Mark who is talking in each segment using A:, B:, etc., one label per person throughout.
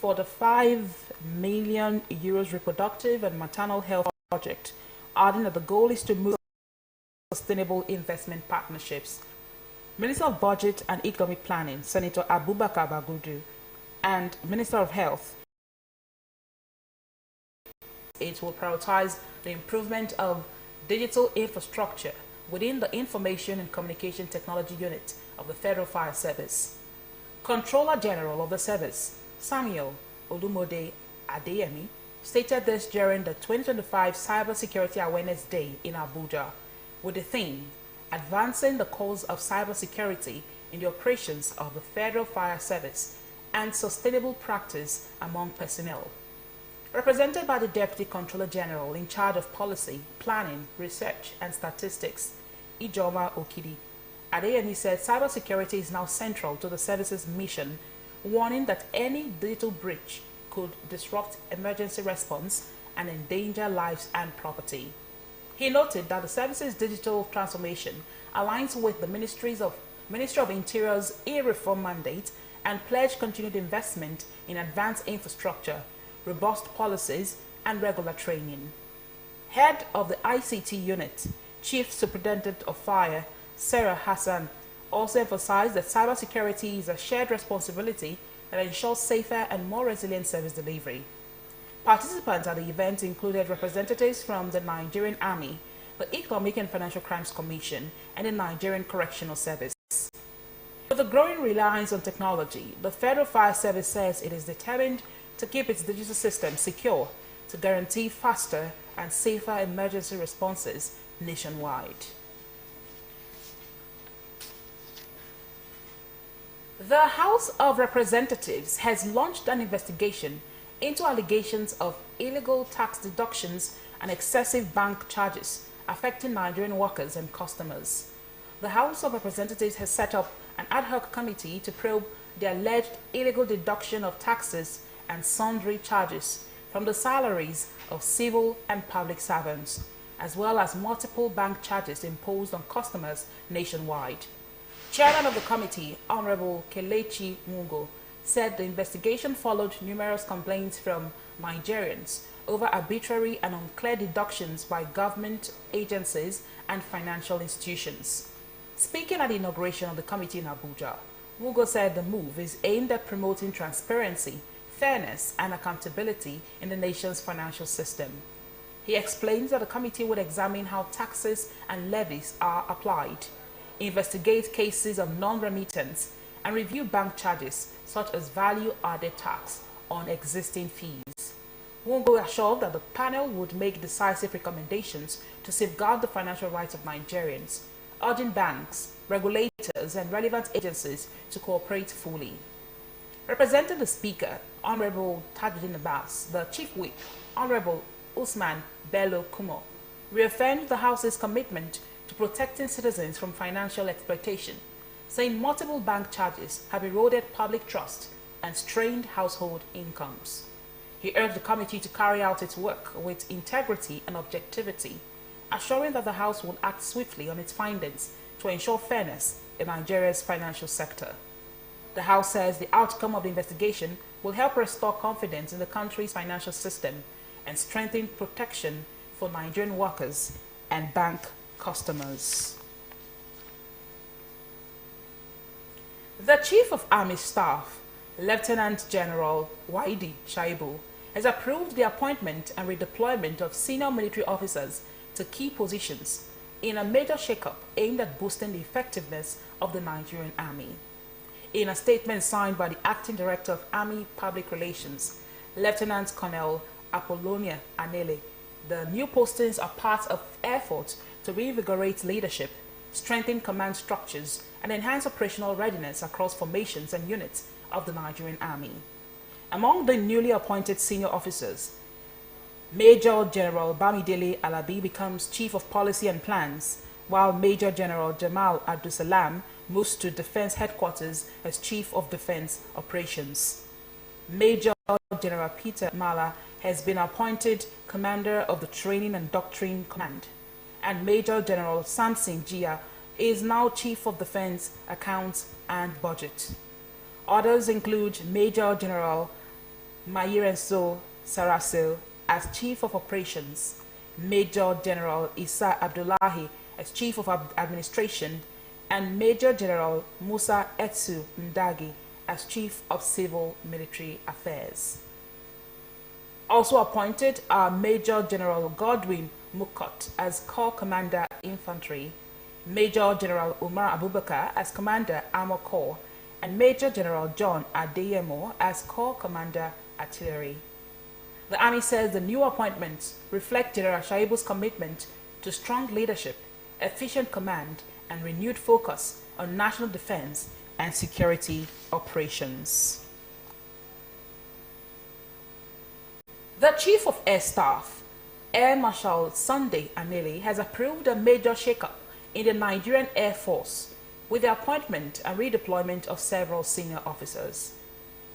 A: for the €5 million reproductive and maternal health project, adding that the goal is to move sustainable investment partnerships. Minister of Budget and Economic Planning, Senator Abubakar Bagudu, and Minister of Health, it will prioritize the improvement of digital infrastructure within the Information and Communication Technology Unit of the Federal Fire Service. Controller General of the Service, Samuel Olumode Adeyemi, stated this during the 2025 Cybersecurity Awareness Day in Abuja, with the theme, Advancing the Cause of Cybersecurity in the Operations of the Federal Fire Service and Sustainable Practice Among Personnel. Represented by the Deputy Controller General in charge of Policy, Planning, Research and Statistics, Ijoma Okidi, Adeyemi said cybersecurity is now central to the service's mission, warning that any digital breach could disrupt emergency response and endanger lives and property. He noted that the service's digital transformation aligns with the Ministry of Interior's e-reform mandate and pledged continued investment in advanced infrastructure, robust policies, and regular training. Head of the ICT unit, Chief Superintendent of Fire, Sarah Hassan, also emphasized that cybersecurity is a shared responsibility that ensures safer and more resilient service delivery. Participants at the event included representatives from the Nigerian Army, the Economic and Financial Crimes Commission, and the Nigerian Correctional Service. With the growing reliance on technology, the Federal Fire Service says it is determined to keep its digital system secure to guarantee faster and safer emergency responses nationwide. The House of Representatives has launched an investigation into allegations of illegal tax deductions and excessive bank charges affecting Nigerian workers and customers. The House of Representatives has set up an ad hoc committee to probe the alleged illegal deduction of taxes and sundry charges from the salaries of civil and public servants, as well as multiple bank charges imposed on customers nationwide. Chairman of the committee, Honorable Kelechi Mungo, said the investigation followed numerous complaints from Nigerians over arbitrary and unclear deductions by government agencies and financial institutions. Speaking at the inauguration of the committee in Abuja, Mungo said the move is aimed at promoting transparency, fairness, and accountability in the nation's financial system. He explains that the committee would examine how taxes and levies are applied, investigate cases of non-remittance, and review bank charges such as value-added tax on existing fees. Mungo assured that the panel would make decisive recommendations to safeguard the financial rights of Nigerians, urging banks, regulators, and relevant agencies to cooperate fully. Representing the Speaker, Honorable Tajuddin Abbas, the Chief Whip, Honorable Usman Bello Kumo, reaffirmed the House's commitment to protecting citizens from financial exploitation, saying multiple bank charges have eroded public trust and strained household incomes. He urged the committee to carry out its work with integrity and objectivity, assuring that the House will act swiftly on its findings to ensure fairness in Nigeria's financial sector. The House says the outcome of the investigation will help restore confidence in the country's financial system and strengthen protection for Nigerian workers and bank customers. The Chief of Army Staff, Lieutenant General Waidi Shaibu, has approved the appointment and redeployment of senior military officers to key positions in a major shakeup aimed at boosting the effectiveness of the Nigerian Army. In a statement signed by the Acting Director of Army Public Relations, Lieutenant Colonel Apollonia Anele, the new postings are part of efforts to reinvigorate leadership, strengthen command structures, and enhance operational readiness across formations and units of the Nigerian Army. Among the newly appointed senior officers, Major General Bamidele Alabi becomes Chief of Policy and Plans, while Major General Jamal Abdusalam moves to Defense Headquarters as Chief of Defense Operations. Major General Peter Mala has been appointed Commander of the Training and Doctrine Command, and Major General Samson Jia is now Chief of Defense Accounts and Budget. Others include Major General Mayirenso Sarasil as Chief of Operations, Major General Isa Abdullahi as Chief of Administration, and Major General Musa Etsu Ndagi as Chief of Civil Military Affairs. Also appointed are Major General Godwin Mukot as Corps Commander Infantry, Major General Umar Abubakar as Commander Armor Corps, and Major General John Adeyemo as Corps Commander Artillery. The Army says the new appointments reflect General Shaibu's commitment to strong leadership, efficient command, and renewed focus on national defense and security operations. The Chief of Air Staff, Air Marshal Sunday Anele, has approved a major shakeup in the Nigerian Air Force with the appointment and redeployment of several senior officers.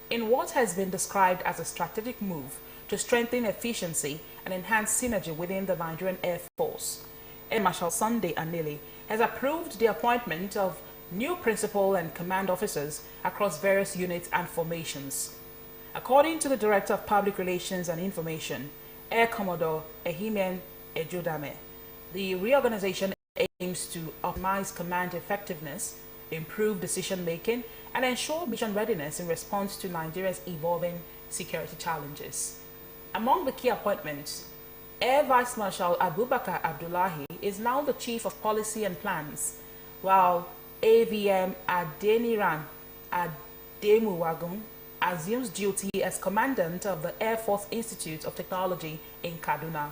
A: In what has been described as a strategic move to strengthen efficiency and enhance synergy within the Nigerian Air Force, Air Marshal Sunday Anele has approved the appointment of new principal and command officers across various units and formations. According to the Director of Public Relations and Information, Air Commodore Ehimen Ejodame, the reorganization aims to optimize command effectiveness, improve decision-making, and ensure mission readiness in response to Nigeria's evolving security challenges. Among the key appointments, Air Vice Marshal Abubakar Abdullahi is now the Chief of Policy and Plans, while AVM Adeniran Ademuwagun assumes duty as Commandant of the Air Force Institute of Technology in Kaduna.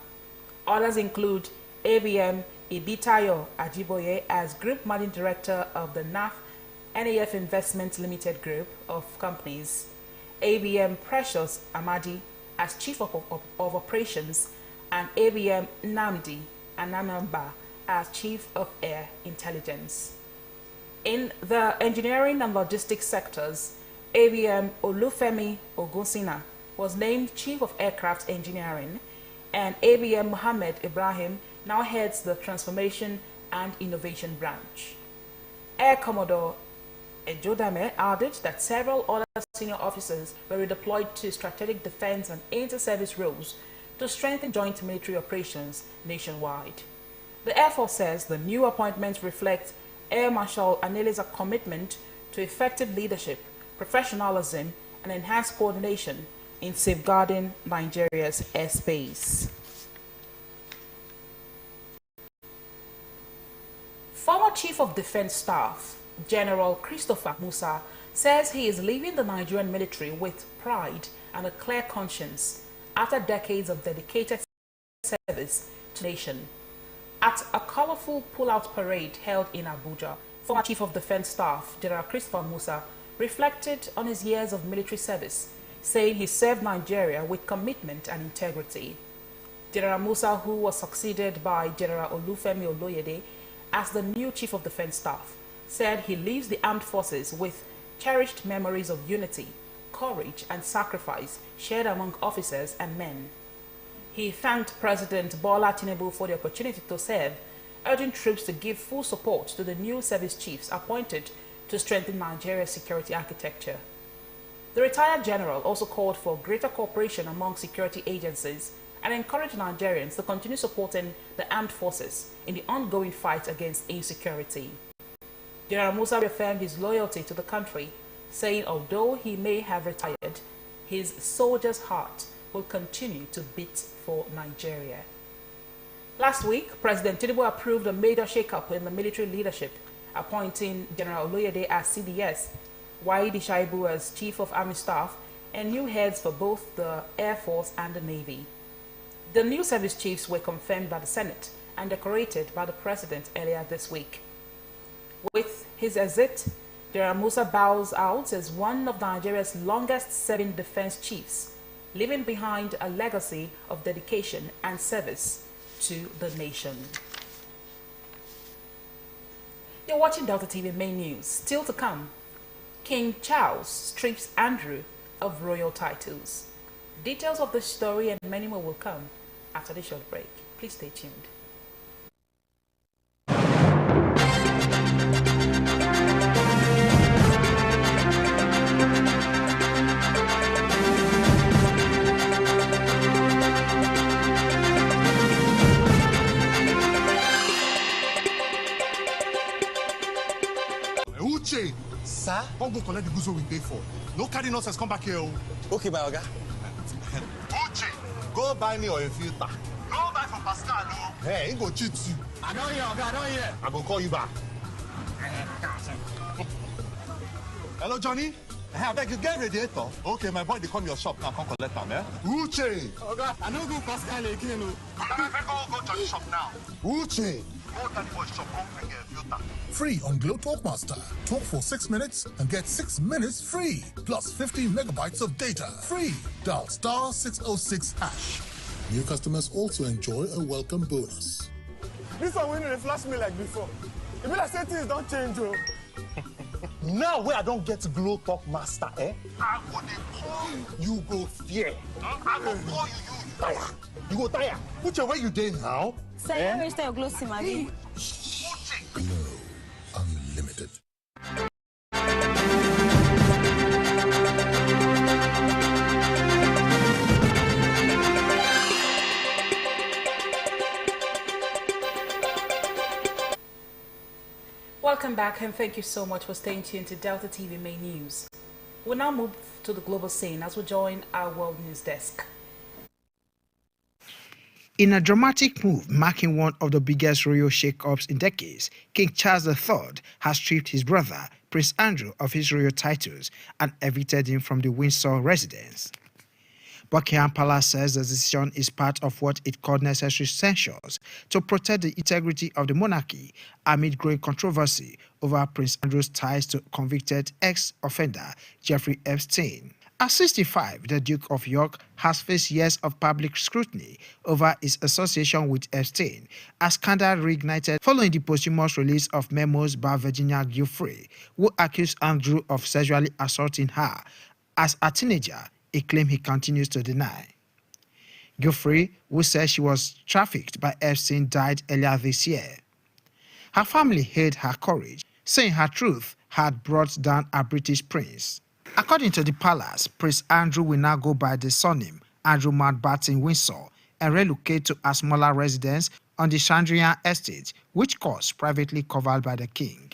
A: Others include AVM Ibitayo Ajiboye as Group Managing Director of the NAF Investment Limited Group of Companies, AVM Precious Amadi as Chief of Operations, and AVM Namdi Ananamba as Chief of Air Intelligence. In the engineering and logistics sectors, AVM Olufemi Ogunsina was named Chief of Aircraft Engineering, and AVM Mohammed Ibrahim now heads the Transformation and Innovation Branch. Air Commodore Ejodame added that several other senior officers were redeployed to strategic defense and inter-service roles to strengthen joint military operations nationwide. The Air Force says the new appointments reflect Air Marshal Anele's commitment to effective leadership, professionalism, and enhanced coordination in safeguarding Nigeria's airspace. Former Chief of Defense Staff, General Christopher Musa, says he is leaving the Nigerian military with pride and a clear conscience after decades of dedicated service to the nation. At a colorful pull-out parade held in Abuja, former Chief of Defense Staff, General Christopher Musa, reflected on his years of military service, saying he served Nigeria with commitment and integrity. General Musa, who was succeeded by General Olufemi Oloyede as the new Chief of Defense Staff, said he leaves the armed forces with cherished memories of unity, courage, and sacrifice shared among officers and men. He thanked President Bola Tinubu for the opportunity to serve, urging troops to give full support to the new service chiefs appointed to strengthen Nigeria's security architecture. The retired general also called for greater cooperation among security agencies and encouraged Nigerians to continue supporting the armed forces in the ongoing fight against insecurity. General Musa reaffirmed his loyalty to the country, saying although he may have retired, his soldier's heart will continue to beat for Nigeria. Last week, President Tinubu approved a major shakeup in the military leadership, appointing General Oloyede as CDS, Waidi Shaibu as Chief of Army Staff, and new heads for both the Air Force and the Navy. The new service chiefs were confirmed by the Senate and decorated by the President earlier this week. With his exit, General Musa bows out as one of Nigeria's longest-serving defense chiefs, leaving behind a legacy of dedication and service to the nation. You're watching Delta TV Main News. Still to come, King Charles strips Andrew of royal titles. Details of this story and many more will come after this short break. Please stay tuned.
B: Come go collect the goods we pay for. No carry nonsense, come back here.
C: Okay, my Oga.
B: Uche, go buy me oil filter. No buy for Pascal, no. Hey, he go cheat you.
C: I don't hear, Oga, I don't hear.
B: I go call you back. Hello, Johnny.
C: Hey, I beg you, get radiator.
B: Okay, my boy, they come your shop now. Come collect them, eh? Uche.
C: Oga, I don't go Pascal again, no.
B: Go Johnny shop now. Uche. Go that boy shop, come bring a filter.
D: Free on Glow Talk Master. Talk for 6 minutes and get 6 minutes free. Plus 50 megabytes of data. Free. Dial star 606 hash. New customers also enjoy a welcome bonus.
C: This one winning flash me like before. If you like say things don't change, oh.
B: Now where I don't get Glow Talk Master, eh? I go dey call you go fear. I go call you tire. You go tire. Put your where you dey now.
E: Sir, you register your Glow SIM, abi?
D: Glow Unlimited.
A: Welcome back and thank you so much for staying tuned to Delta TV Main News. We'll now move to the global scene as we join our World News Desk.
F: In a dramatic move marking one of the biggest royal shake-ups in decades, King Charles III has stripped his brother, Prince Andrew, of his royal titles and evicted him from the Windsor residence. Buckingham Palace says the decision is part of what it called necessary censures to protect the integrity of the monarchy amid growing controversy over Prince Andrew's ties to convicted ex-offender Jeffrey Epstein. At 65, the Duke of York has faced years of public scrutiny over his association with Epstein, as scandal reignited following the posthumous release of memos by Virginia Giuffre, who accused Andrew of sexually assaulting her as a teenager, a claim he continues to deny. Giuffre, who says she was trafficked by Epstein, died earlier this year. Her family hailed her courage, saying her truth had brought down a British prince. According to the palace, Prince Andrew will now go by the surname Andrew Mountbatten Windsor and relocate to a smaller residence on the Chandrian estate, which cost privately covered by the king.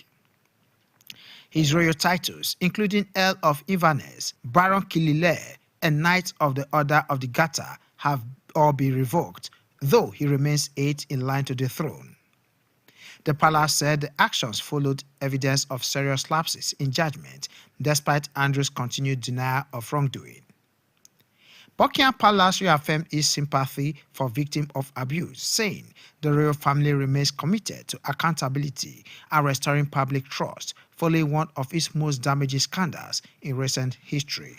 F: His royal titles, including Earl of Inverness, Baron Killilare, and Knight of the Order of the Garter, have all been revoked, though he remains 8th in line to the throne. The palace said the actions followed evidence of serious lapses in judgment, despite Andrew's continued denial of wrongdoing. Buckingham Palace reaffirmed its sympathy for victims of abuse, saying the royal family remains committed to accountability and restoring public trust following one of its most damaging scandals in recent history.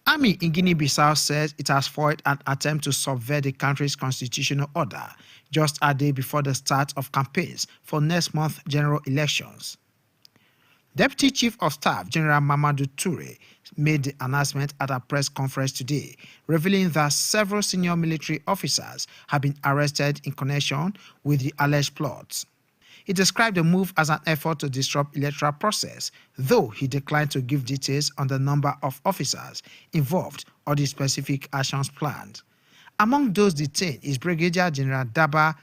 F: Army in Guinea-Bissau says it has foiled an attempt to subvert the country's constitutional order just a day before the start of campaigns for next month's general elections. Deputy Chief of Staff General Mamadou Touré made the announcement at a press conference today, revealing that several senior military officers have been arrested in connection with the alleged plots. He described the move as an effort to disrupt the electoral process, though he declined to give details on the number of officers involved or the specific actions planned. Among those detained is Brigadier General Daba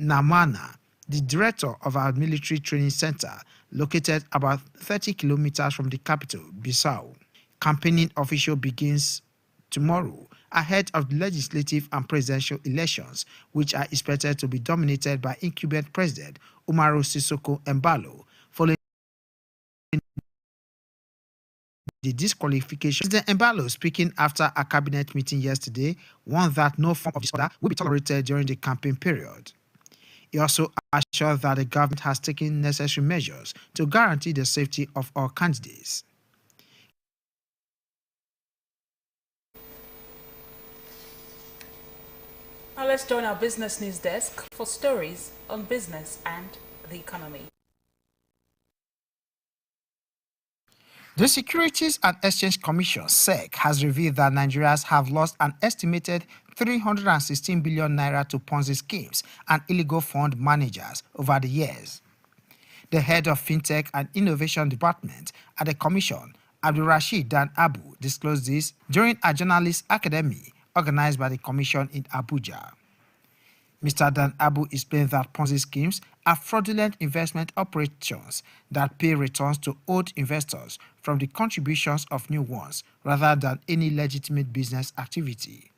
F: Namana, the director of our military training center, located about 30 kilometers from the capital, Bissau. Campaigning official begins tomorrow, ahead of the legislative and presidential elections, which are expected to be dominated by incumbent President Umaru Sissoco Embalo, following the disqualification. President Embalo, speaking after a cabinet meeting yesterday, warned that no form of disorder will be tolerated during the campaign period. He also assured that the government has taken necessary measures to guarantee the safety of all candidates.
A: Now let's join our business news desk for stories on business and the economy.
F: The Securities and Exchange Commission, SEC, has revealed that Nigerians have lost an estimated 316 billion naira to Ponzi schemes and illegal fund managers over the years. The head of FinTech and Innovation Department at the Commission, Abdulrasheed Dan Abu, disclosed this during a journalist academy organized by the Commission in Abuja. Mr. Dan Abu explained that Ponzi schemes are fraudulent investment operations that pay returns to old investors from the contributions of new ones rather than any legitimate business activity.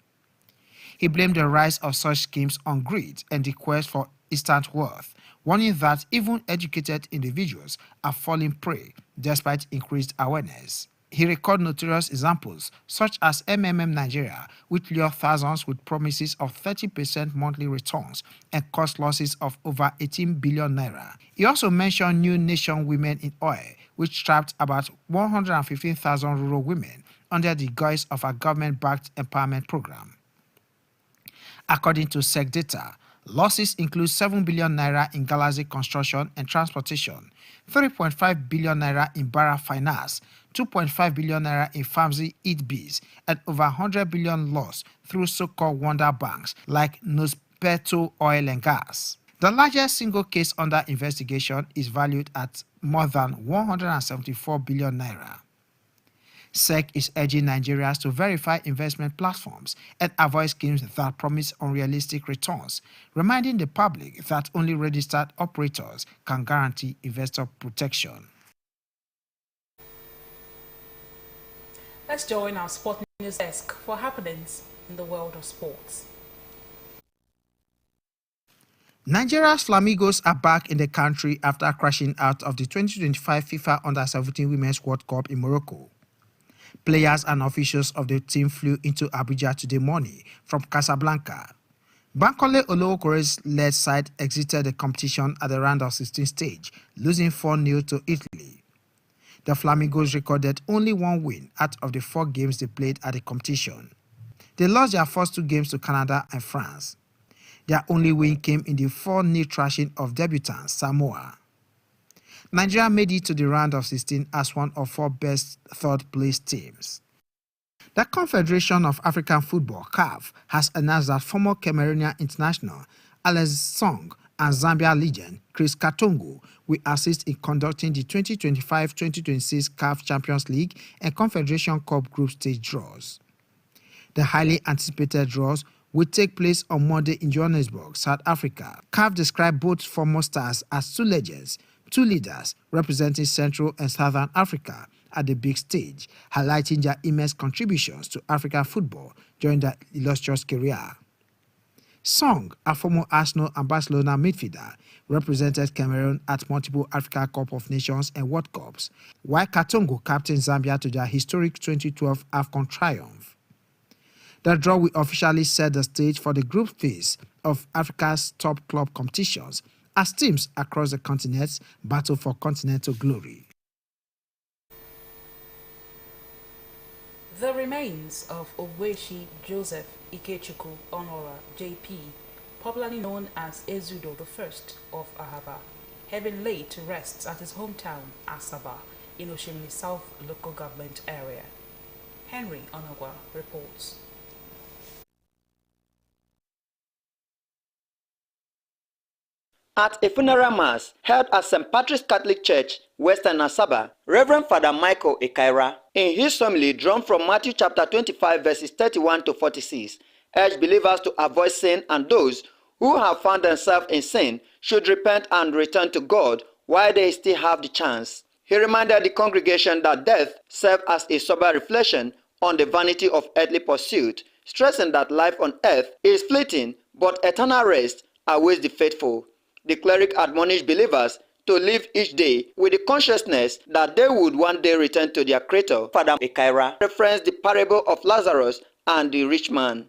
F: He blamed the rise of such schemes on greed and the quest for instant wealth, warning that even educated individuals are falling prey despite increased awareness. He recalled notorious examples such as MMM Nigeria, which lured thousands with promises of 30% monthly returns and cost losses of over 18 billion naira. He also mentioned New Nation Women in Oil, which trapped about 115,000 rural women under the guise of a government-backed empowerment program. According to SEC data, losses include 7 billion naira in Galaxy Construction and Transportation, 3.5 billion naira in Barra Finance, 2.5 billion naira in Famsi Eatbiz, and over 100 billion loss through so-called wonder banks like Nospeto Oil and Gas. The largest single case under investigation is valued at more than 174 billion naira. SEC is urging Nigerians to verify investment platforms and avoid schemes that promise unrealistic returns, reminding the public that only registered operators can guarantee investor protection.
A: Let's join our sport news desk for happenings in the world of sports.
F: Nigeria's Flamingos are back in the country after crashing out of the 2025 FIFA Under-17 Women's World Cup in Morocco. Players and officials of the team flew into Abuja today morning from Casablanca. Bankole Olowokore's led side exited the competition at the round of 16 stage, losing 4-0 to Italy. The Flamingos recorded only one win out of the 4 games they played at the competition. They lost their first 2 games to Canada and France. Their only win came in the 4-0 thrashing of debutants Samoa. Nigeria made it to the round of 16 as one of 4 best third-place teams. The Confederation of African Football, CAF, has announced that former Cameroonian international Alex Song and Zambia legend Chris Katongo will assist in conducting the 2025-2026 CAF Champions League and Confederation Cup group stage draws. The highly anticipated draws will take place on Monday in Johannesburg, South Africa. CAF described both former stars as 2 legends, 2 leaders representing Central and Southern Africa at the big stage, highlighting their immense contributions to African football during their illustrious career. Song, a former Arsenal and Barcelona midfielder, represented Cameroon at multiple Africa Cup of Nations and World Cups, while Katongo captained Zambia to their historic 2012 AFCON triumph. The draw will officially set the stage for the group phase of Africa's top club competitions as teams across the continent battle for continental glory.
A: The remains of Ogbueshi Joseph Ikechukwu Onora, JP, popularly known as Ezudo I of Ahaba, have been laid to rest at his hometown, Asaba, in Oshimili South local government area. Henry Onagwa reports.
G: At a funeral mass held at St. Patrick's Catholic Church, Western Asaba, Reverend Father Michael Ekaira, in his homily drawn from Matthew chapter 25 verses 31 to 46, urged believers to avoid sin, and those who have found themselves in sin should repent and return to God while they still have the chance. He reminded the congregation that death serves as a sober reflection on the vanity of earthly pursuit, stressing that life on earth is fleeting, but eternal rest awaits the faithful. The cleric admonished believers to live each day with the consciousness that they would one day return to their Creator. Father Ekaira referenced the parable of Lazarus and the rich man.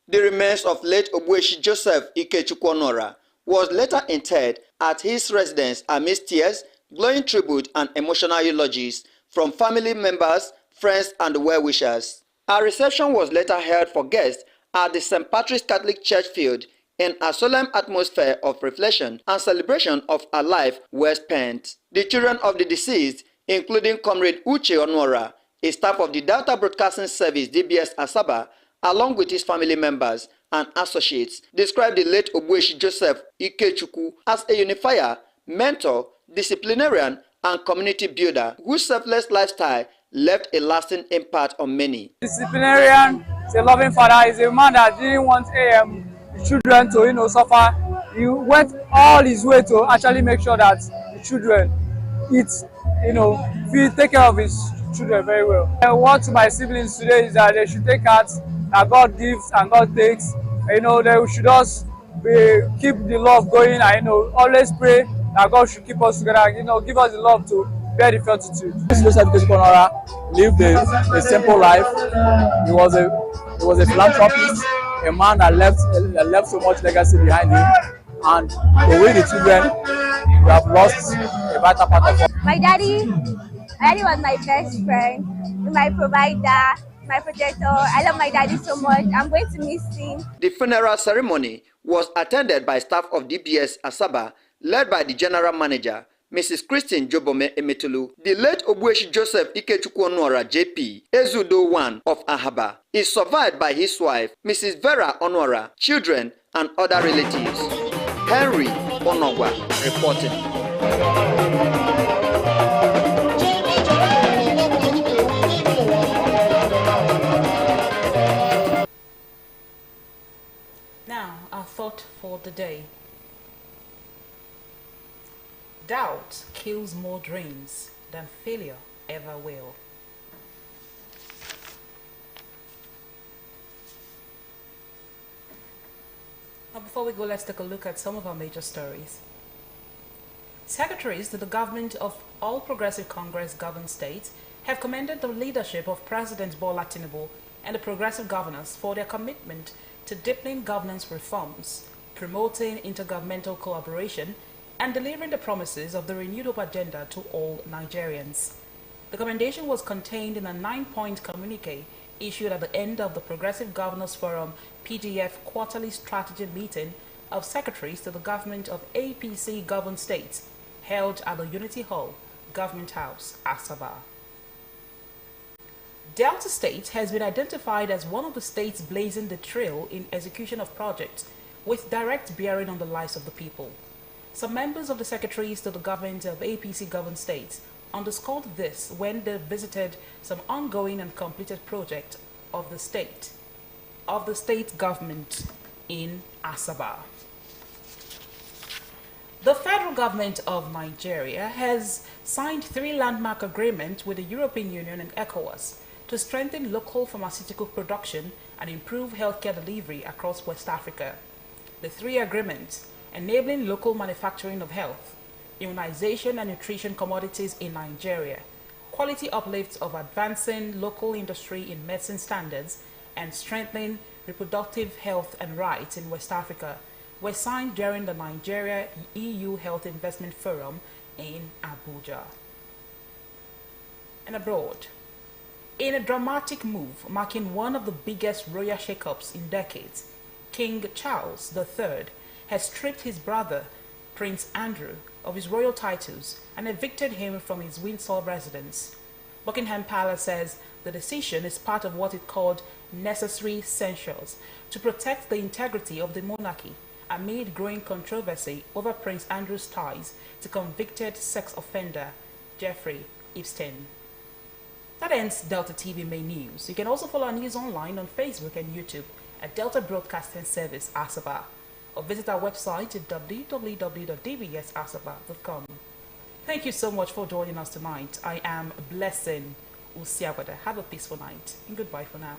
G: The remains of late Ogbueshi Joseph Ikechukwu Onora was later interred at his residence amidst tears, glowing tribute and emotional eulogies from family members, friends and well-wishers. A reception was later held for guests at the St. Patrick's Catholic Church field in a solemn atmosphere of reflection and celebration of a life well spent. The children of the deceased, including Comrade Uche Onora, a staff of the Delta Broadcasting Service DBS Asaba, along with his family members and associates, described the late Ogbueshi Joseph Ikechukwu as a unifier, mentor, disciplinarian, and community builder whose selfless lifestyle left a lasting impact on many.
H: Disciplinarian, is a loving father, is a man that didn't want children to suffer. He went all his way to actually make sure that the children take care of his children very well. I want to my siblings today is that they should take heart that God gives and God takes. They should just keep the love going. Always pray that God should keep us together. Give us the love to bear the fortitude. Joseph Ikechukwu lived a simple life. He was a philanthropist, a man that left so much legacy behind him. And the way the children, we have lost a vital part of us.
E: My daddy was my best friend, my provider, my protector. I love my daddy so much. I'm going to miss him.
G: The funeral ceremony was attended by staff of DBS Asaba, led by the general manager, Mrs. Christine Jobome Emetulu. The late Obueshi Joseph Ikechukwu Onwuora JP, Ezudo 1 of Ahaba, is survived by his wife, Mrs. Vera Onwuora, children, and other relatives. Henry Onogwa reported.
A: Now, our thought for the day. Doubt kills more dreams than failure ever will. Now, before we go, let's take a look at some of our major stories. Secretaries to the government of All Progressive Congress governed states have commended the leadership of President Bola Tinubu and the progressive governors for their commitment to deepening governance reforms, promoting intergovernmental collaboration, and delivering the promises of the renewed hope agenda to all Nigerians. The commendation was contained in a 9-point communique issued at the end of the Progressive Governors Forum PGF quarterly strategy meeting of secretaries to the government of APC governed states held at the Unity Hall, Government House, Asaba. Delta State has been identified as one of the states blazing the trail in execution of projects with direct bearing on the lives of the people. Some members of the secretaries to the government of APC governed states underscored this when they visited some ongoing and completed projects of the state government in Asaba. The federal government of Nigeria has signed 3 landmark agreements with the European Union and ECOWAS to strengthen local pharmaceutical production and improve healthcare delivery across West Africa. The 3 agreements enabling local manufacturing of health, immunization and nutrition commodities in Nigeria, quality uplifts of advancing local industry in medicine standards, and strengthening reproductive health and rights in West Africa were signed during the Nigeria EU Health Investment Forum in Abuja. And abroad, in a dramatic move marking one of the biggest royal shakeups in decades, King Charles III has stripped his brother, Prince Andrew, of his royal titles and evicted him from his Windsor residence. Buckingham Palace says the decision is part of what it called necessary censures to protect the integrity of the monarchy amid growing controversy over Prince Andrew's ties to convicted sex offender Jeffrey Epstein. That ends Delta TV main news. You can also follow our news online on Facebook and YouTube at Delta Broadcasting Service Asaba, or visit our website at www.dbsasaba.com. Thank you so much for joining us tonight. I am Blessing Usiagwada. Have a peaceful night and goodbye for now.